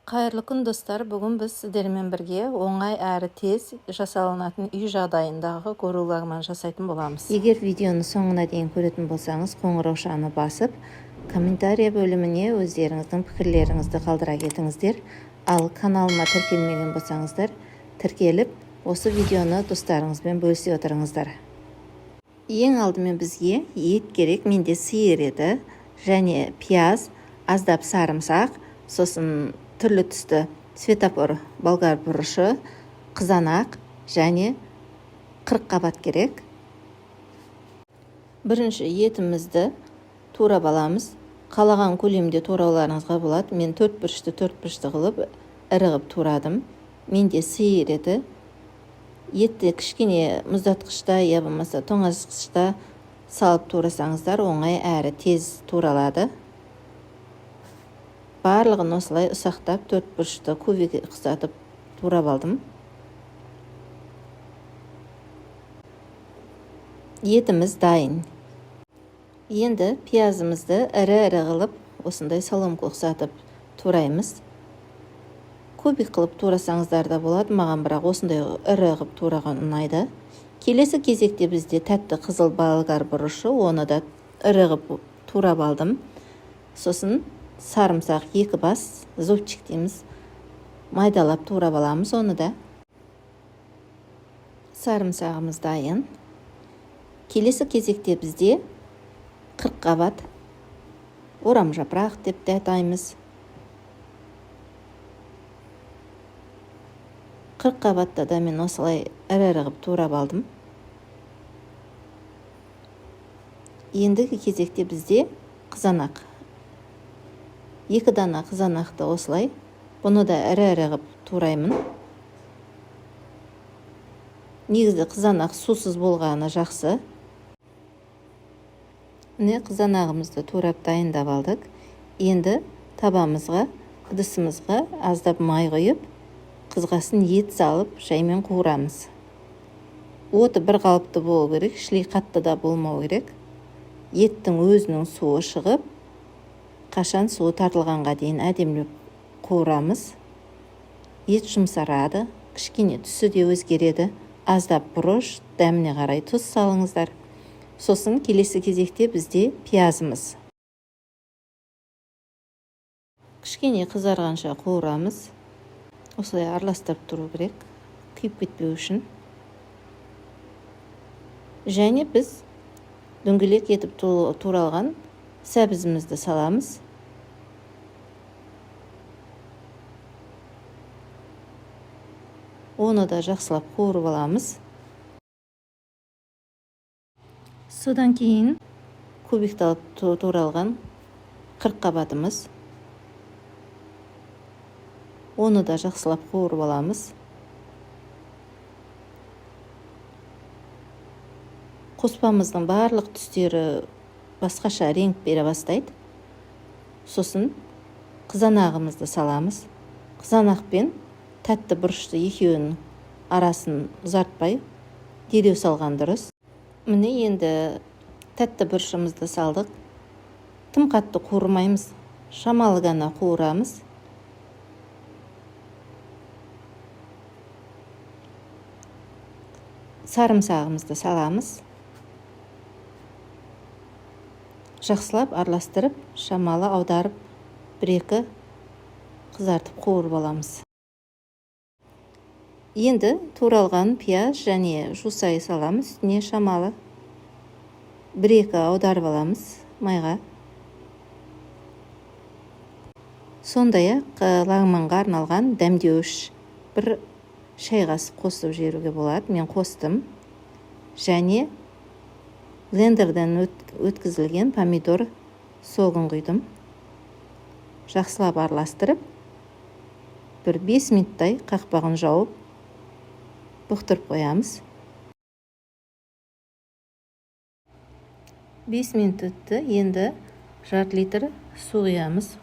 Қайырлы күн достар, бүгін біз сіздермен бірге оңай әрі тез жасалынатын үй жағдайындағы көру лагман жасайтын боламыз. Егер видеоны соңына дейін көретін болсаңыз, қоңыраушаны басып, комментария бөліміне өздеріңіздің пікірлеріңізді қалдыра кетіңіздер. Ал каналыма тіркелмеген болсаңыздар, тіркеліп, осы видеоны достарыңызбен бөлісе отырыңыздар. Ең алдымен бізге ет керек, менде сиыр еді, және пияз, аздап сарымсақ, сосын түрлі түсті светофор, болгар бұрышы, қызанақ және 40 қабат керек. Бірінші етімізді турап аламыз. Қалаған көлемде турауларыңызға болады. Мен 4 бұрышты қылып ірі қылып турадым. Менде сиыр еді. Етті кішкене мұздатқышта, я болмаса тоңазытқышта салып турасаңыздар оңай әрі тез туралады. Барлығын осылай ұсақтап 4 бұрышты кубик қысатып турап алдым. Етіміз дайын. Енді пиязымызды ірі қылып осындай соломка ұқсатып тураймыз. Кубик қылып турасаңыздар да болады, маған бірақ осындай ірі қылып тураған ұнайды. Келесі кезекте бізде тәтті қызыл болгар бұрышы, оны да ірі қылып турап алдым. Сосын сарымсақ 2 бас, зубчик дейміз, майдалап турап аламыз оны да. Сарымсағымыз дайын. Келесі кезекте бізде 40 қабат орам жапырақ деп те атаймыз. 40 қабатта да мен осылай ірі қылып турап алдым. Ендігі кезекте бізде қызанақ. 2 дана қызанақты осылай, бұны да ірі қылып тураймын. Негізі қызанақ сусыз болғаны жақсы. Міне қызанағымызды турап дайындап алдық. Енді табамызға, ыдысымызға аздап май құйып, қызғасын ет салып, жаймен қуырамыз. Оты бір қалыпты болу керек, шілей қатты да болмау керек. Еттің өзінің суы шығып, қашан суы тартылғанға дейін әдемілеп қуырамыз. Ет жұмсарады, кішкене түсі де өзгереді. Аздап бұрыш, дәміне қарай тұз салыңыздар. Сосын келесі кезекте бізде пиязымыз. Кішкене қызарғанша қуырамыз. Осылай араластырып тұру керек, күйіп кетпеу үшін. Және біз дөңгелек етіп туралған сәбізімізді саламыз. Оны да жақсылап қуырып аламыз. Содан кейін кубикталып туралған 40 қабатымыз. Оны да жақсылап қуырып аламыз. Қоспамыздың барлық түстері басқаша реңк бере бастайды. Сосын қызанағымызды саламыз. Қызанақ пен тәтті бұрышты екеуінің арасын ұзартпай, дереу салған дұрыс. Міне енді тәтті бұрышымызды салдық. Тым қатты қуырмаймыз, шамалы ғана қуырамыз. Сарымсағымызды саламыз. Жақсылап араластырып, шамалы аударып, 1-2 қызартып қуырып аламыз. Енді туралған пияз және жусай саламыз, үстіне шамалы 1-2 аударып аламыз майға. Сондай-ақ лагманға арналған дәмдеуіш 1 шай қасық қосып жіберуге болады. Мен қостым. Және блендерден өткізілген помидор соғын құйдым. Жақсылап араластырып, 5 минуттай қақпағын жауып, бұқтырып қоямыз. 5 минут өтті. Енді жарты литр су құямыз.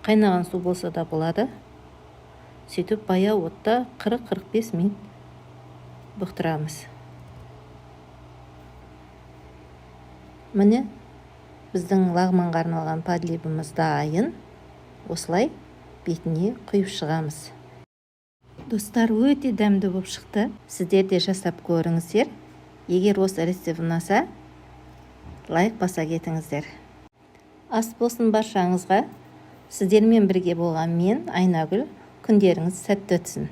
Қайнаған су болса да болады. Сөйтіп баяу отта 40-45 минут бұқтырамыз. Міне біздің лагманға арналған подлебіміз дайын. Осылай бетіне құйып шығамыз. Достар, өте дәмді болып шықты. Сіздер де жасап көріңіздер. Егер осы рецепт ұнаса, лайк баса кетіңіздер. Ас болсын баршаңызға. Сіздермен бірге болған мен, Айнагүл. Күндеріңіз сәтті өтсін.